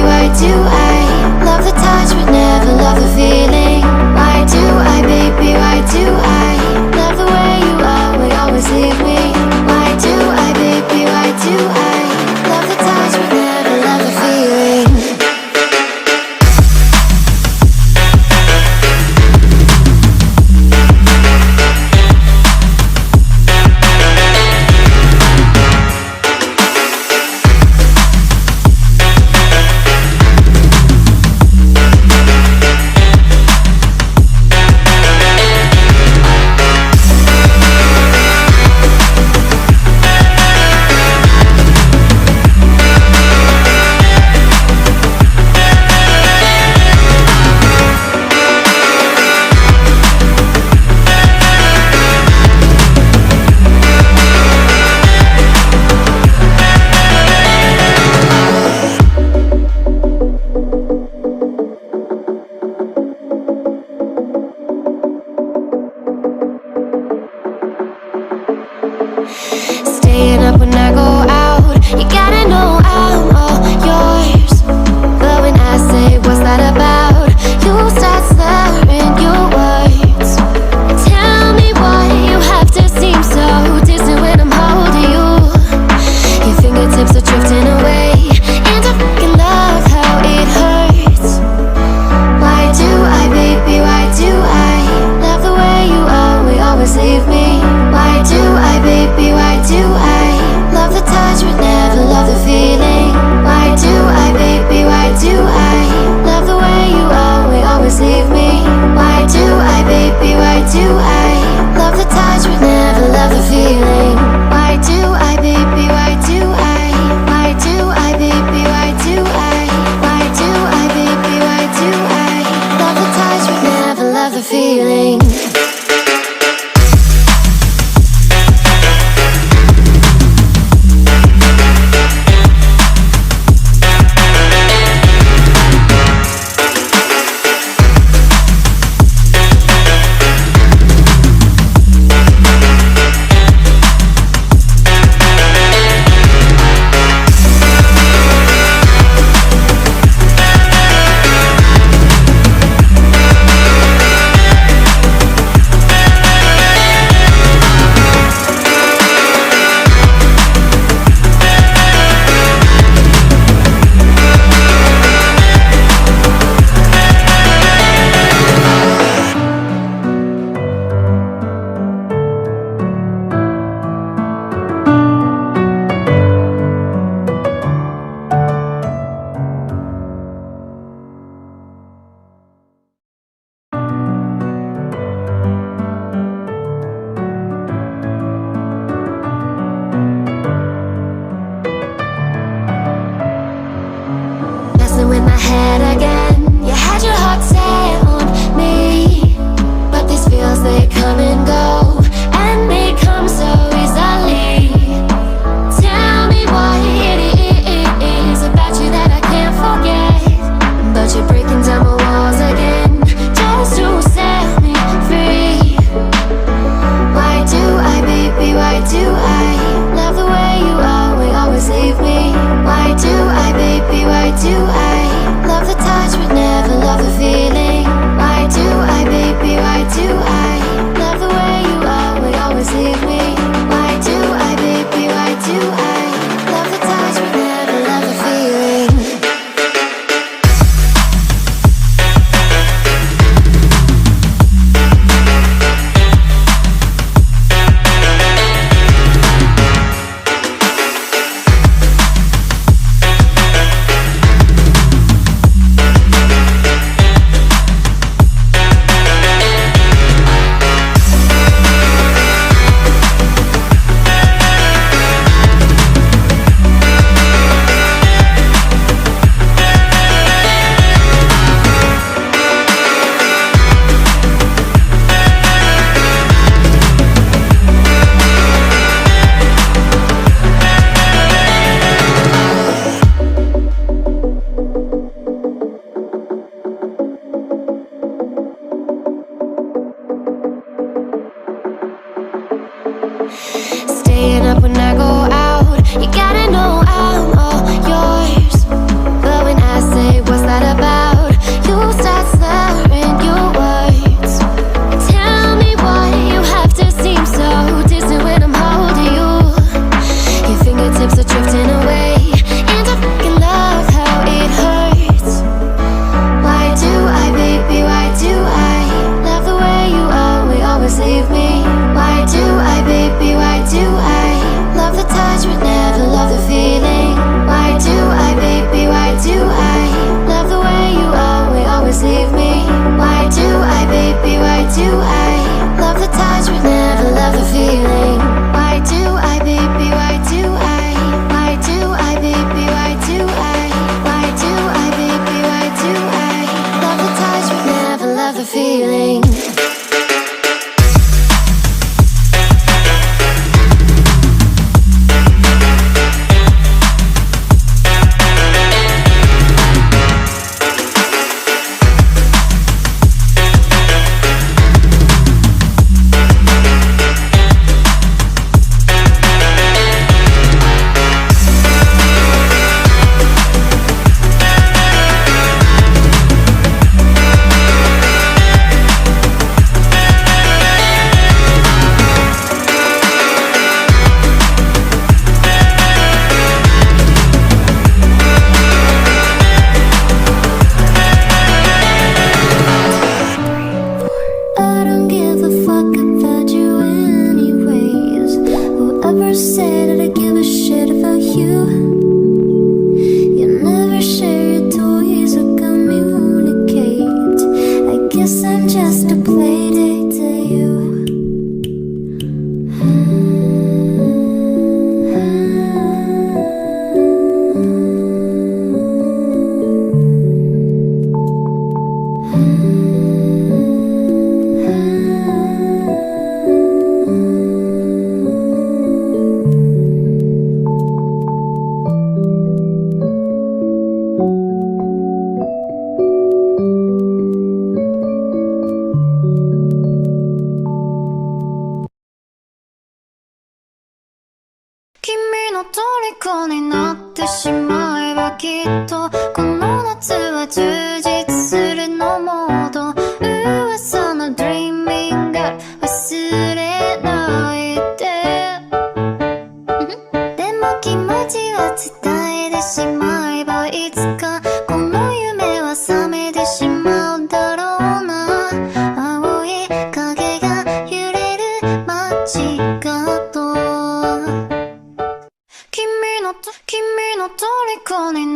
why do I love the touch but never love the feeling? Why do I, baby, why do I love the way you always leave me? Why do I, baby, why do I love the touch but never love the feeling? Staying up when I go out, you gotta know I'm all yours. But when I say what's that about, you start slurring your words. Tell me why you have to seem so distant when I'm holding you. Your fingertips are drifting away, and I fucking love how it hurts. Why do I, baby, why do I love the way you always leave me? Why do I, baby, why do I love the touch but never love the feeling? Why do I, baby, why do I love the way you always leave me? Why do I, baby, why do I love the touch but never love the feeling? Why do I, baby, why do I? Why do I, baby, why do I? Why do I, baby, why do I love the touch but never love the feeling? In my head again, you had your heart set on me, but these feels, they come and go, and they come so easily. Tell me what it is about you that I can't forget, but you're breaking down my walls again, just to set me free. Why do I, baby, why do I love the way you always leave me? Why do I, baby, why do I love the touch but never love the feeling? Why do I, baby, why do I love the way you always leave me? Why do I, baby, why do I love the touch but never love the feeling? Staying up when I go out, you gotta know I'm all yours. But when I say 虜になってしまえばきっとこの夏は充実するのモード噂の Dreaming Girl 忘れないででも気持ちは伝えてしまえばいつかこの夢は覚めてしまうだろうな青い影が揺れる街角君の虜に